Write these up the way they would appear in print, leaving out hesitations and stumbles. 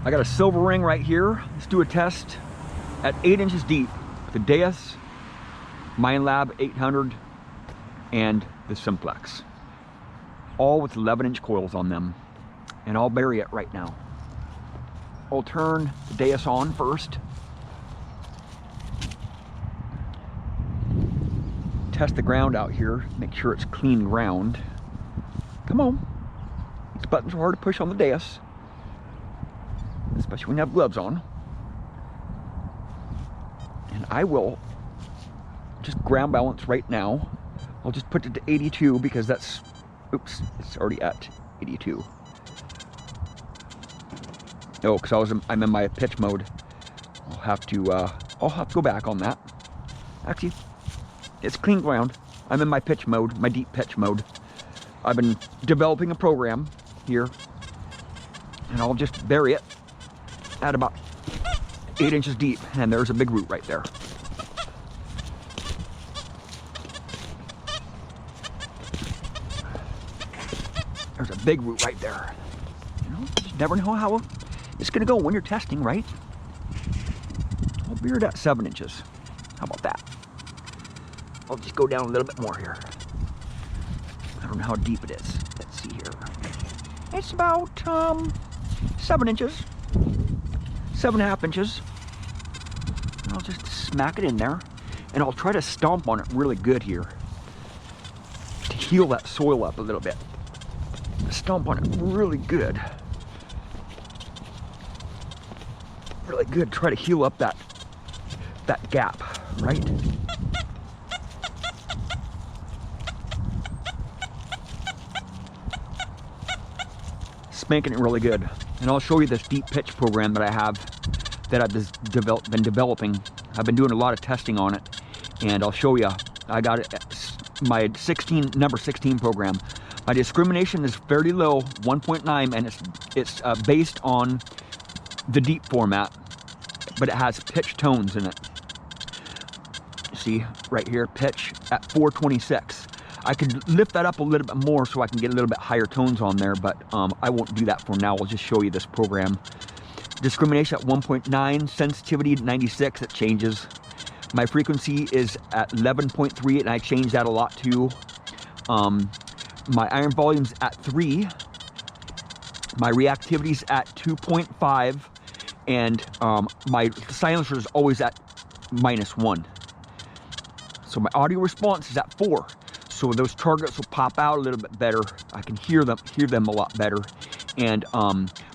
I got a silver ring right here. Let's do a test at 8 inches deep. The Deus, Minelab 800, and the Simplex. All with 11-inch coils on them. And I'll bury it right now. I'll turn the Deus on first. Test the ground out here, make sure it's clean ground. Come on. These buttons are hard to push on the Deus, especially when you have gloves on. And I will just ground balance right now. I'll just put it to 82 because that's, oops, it's already at 82. Oh, because I'm in my pitch mode. I'll have to go back on that. Actually, it's clean ground. I'm in my pitch mode, my deep pitch mode. I've been developing a program here, and I'll just bury it at about 8 inches deep, and there's a big root right there. There's a big root right there. You know, you just never know how it's gonna go when you're testing, right? I'll bury it at 7 inches. How about that? I'll just go down a little bit more here. I don't know how deep it is. Let's see here. It's about 7 inches. 7.5 inches. And I'll just smack it in there. And I'll try to stomp on it really good here to heal that soil up a little bit. Stomp on it really good. Really good. Try to heal up that gap, right? Spanking it really good. And I'll show you this deep pitch program that I have, that I've been developing. I've been doing a lot of testing on it, and I'll show you. I got it, my number 16 program. My discrimination is fairly low, 1.9, and it's based on the deep format, but it has pitch tones in it. See right here, pitch at 426. I could lift that up a little bit more so I can get a little bit higher tones on there, but I won't do that for now. I'll just show you this program. Discrimination at 1.9, sensitivity at 96, it changes. My frequency is at 11.3, and I change that a lot too. My iron volume's at 3. My reactivity's at 2.5, and my silencer is always at -1. So my audio response is at 4. So those targets will pop out a little bit better. I can hear them a lot better. And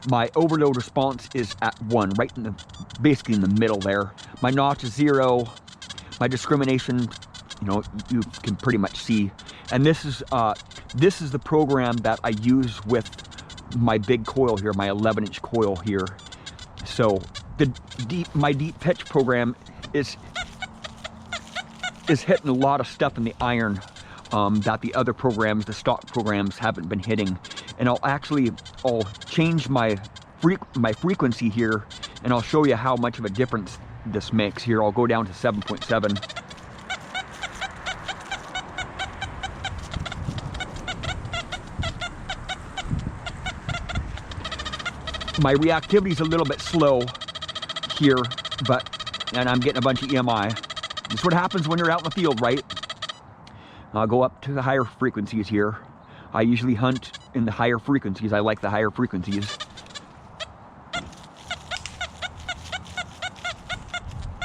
my overload response is at 1, right in basically in the middle there. My notch is 0. My discrimination, you know, you can pretty much see. And this is the program that I use with my big coil here, my 11-inch coil here. So my deep pitch program is hitting a lot of stuff in the iron that the other programs, the stock programs, haven't been hitting. And I'll change my frequency here, and I'll show you how much of a difference this makes. Here, I'll go down to 7.7. My reactivity is a little bit slow here, and I'm getting a bunch of EMI. That's what happens when you're out in the field, right? I'll go up to the higher frequencies here. I usually hunt in the higher frequencies. I like the higher frequencies.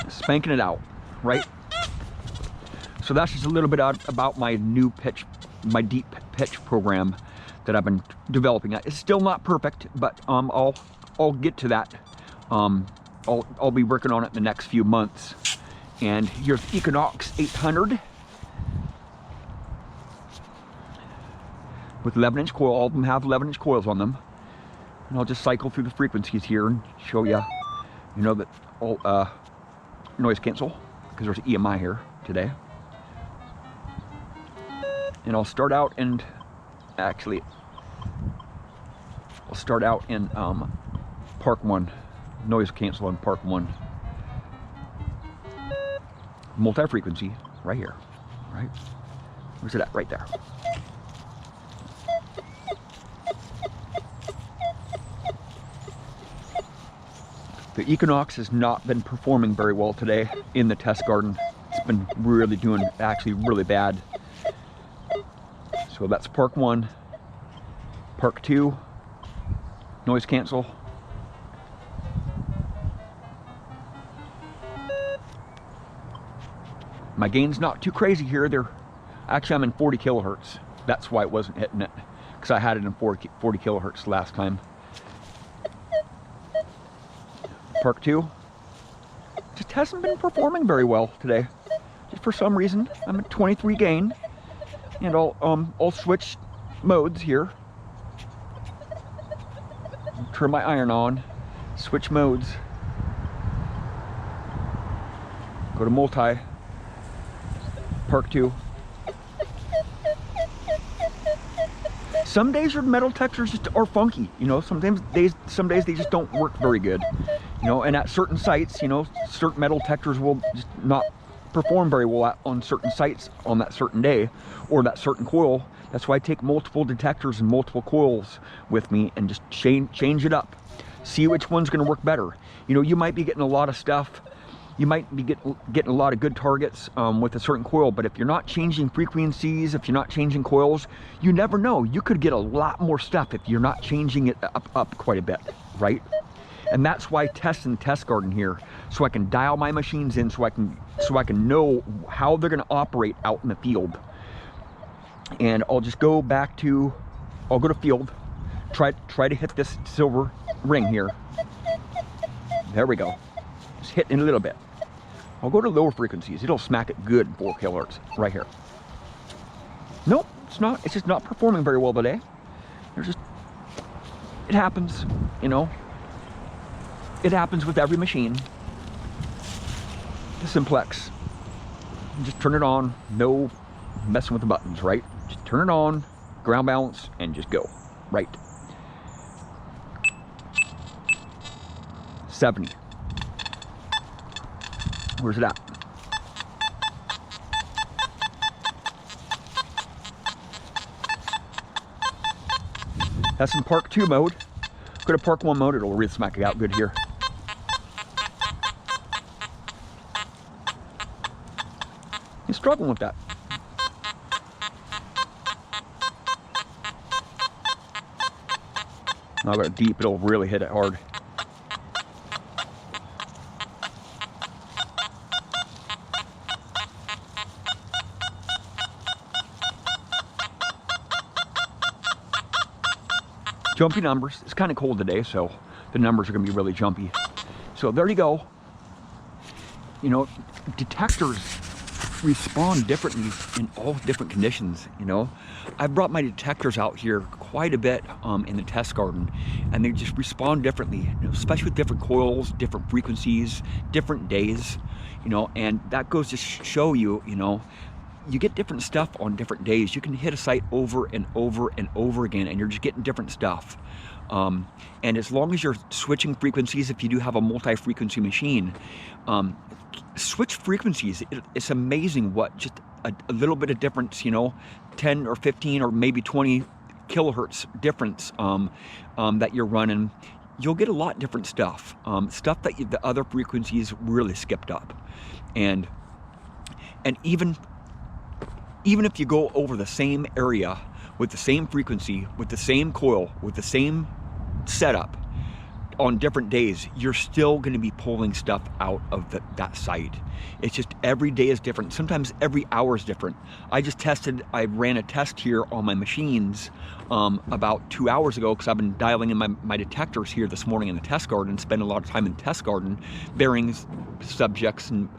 Spanking it out, right? So that's just a little bit about my new pitch, my deep pitch program that I've been developing. It's still not perfect, but I'll get to that. I'll be working on it in the next few months. And here's Equinox 800 with 11-inch coil. All of them have 11-inch coils on them. And I'll just cycle through the frequencies here and show you, you know, that all noise cancel, because there's EMI here today. And I'll start out in, actually, I'll start out in Park 1, noise cancel on Park 1. Multi-frequency, right here, right? Where's it at? Right there. The Equinox has not been performing very well today in the test garden. It's been really doing actually really bad. So that's park 1. Park 2, noise cancel. My gain's not too crazy here. Actually, I'm in 40 kilohertz. That's why it wasn't hitting it, because I had it in 40 kilohertz last time. Park 2 just hasn't been performing very well today. Just for some reason, I'm at 23 gain, and I'll switch modes here. Turn my iron on, switch modes, go to multi, park 2. Some days your metal detectors just are funky, you know. Some days they just don't work very good, you know. And at certain sites, you know, certain metal detectors will just not perform very well on certain sites on that certain day or that certain coil. That's why I take multiple detectors and multiple coils with me and just change it up. See which one's going to work better. You know, you might be getting a lot of stuff. You might be getting a lot of good targets with a certain coil, but if you're not changing frequencies, if you're not changing coils, you never know. You could get a lot more stuff if you're not changing it up quite a bit, right? And that's why I test in the test garden here, so I can dial my machines in, so I can know how they're going to operate out in the field. And I'll just go back to, I'll go to field, try to hit this silver ring here. There we go. Just hitting it a little bit. I'll go to lower frequencies. It'll smack it good 4 kilohertz right here. Nope, it's not. It's just not performing very well today. It happens, you know. It happens with every machine. The Simplex. Just turn it on. No messing with the buttons, right? Just turn it on, ground balance, and just go. Right. 70. Where's it at? That's in park 2 mode. Go to park 1 mode, it'll really smack it out good here. You're struggling with that. Now I got it deep, it'll really hit it hard. Jumpy numbers. It's kind of cold today, so the numbers are going to be really jumpy. So there you go. You know, detectors respond differently in all different conditions, you know. I've brought my detectors out here quite a bit in the test garden, and they just respond differently, you know, especially with different coils, different frequencies, different days, you know. And that goes to show you, you know, you get different stuff on different days. You can hit a site over and over and over again, and you're just getting different stuff. And as long as you're switching frequencies, if you do have a multi-frequency machine, switch frequencies. It's amazing what just a little bit of difference, you know, 10 or 15 or maybe 20 kilohertz difference that you're running, you'll get a lot different stuff. Stuff that the other frequencies really skipped up. And even if you go over the same area with the same frequency, with the same coil, with the same setup on different days, you're still going to be pulling stuff out of that site. It's just every day is different. Sometimes every hour is different. I ran a test here on my machines about 2 hours ago, because I've been dialing in my detectors here this morning in the test garden, spend a lot of time in the test garden, bearings, subjects, and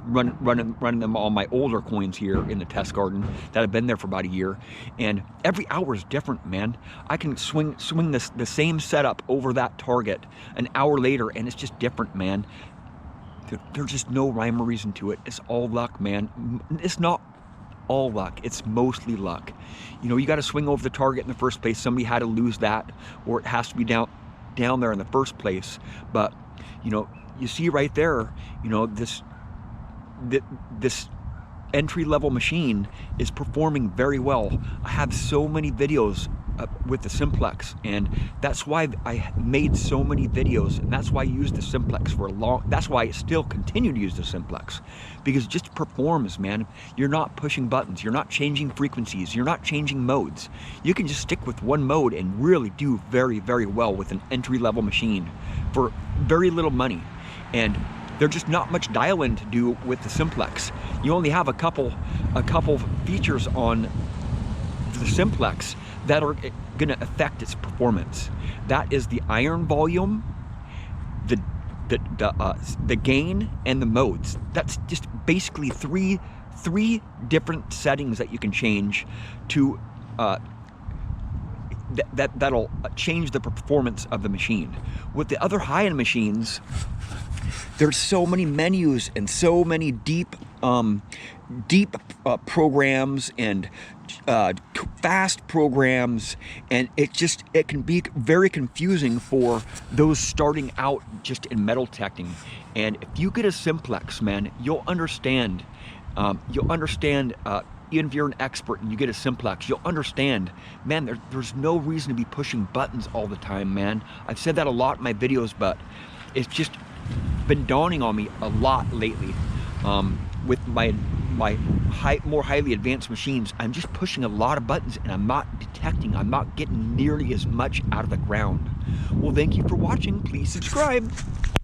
running them on my older coins here in the test garden that have been there for about a year. And every hour is different, man. I can swing the same setup over that target an hour later, and it's just different, man. There's just no rhyme or reason to it. It's all luck, man. It's not all luck. It's mostly luck. You know, you got to swing over the target in the first place. Somebody had to lose that, or it has to be down there in the first place. But, you know, you see right there, you know, this entry-level machine is performing very well. I have so many videos with the Simplex, and that's why I made so many videos, and that's why I used the Simplex for a long, that's why I still continue to use the Simplex, because it just performs, man. You're not pushing buttons, you're not changing frequencies, you're not changing modes. You can just stick with one mode and really do very, very well with an entry-level machine for very little money. And there's just not much dial-in to do with the Simplex. You only have a couple features on the Simplex that are going to affect its performance. That is the iron volume, the gain, and the modes. That's just basically three different settings that you can change to that'll change the performance of the machine. With the other high-end machines, there's so many menus and so many deep programs and fast programs, and it can be very confusing for those starting out just in metal detecting. And if you get a Simplex, man, you'll understand. Even if you're an expert and you get a Simplex, you'll understand, man, there's no reason to be pushing buttons all the time, man. I've said that a lot in my videos, but it's just been dawning on me a lot lately. With my more highly advanced machines, I'm just pushing a lot of buttons and I'm not detecting, I'm not getting nearly as much out of the ground. Well, thank you for watching. Please subscribe.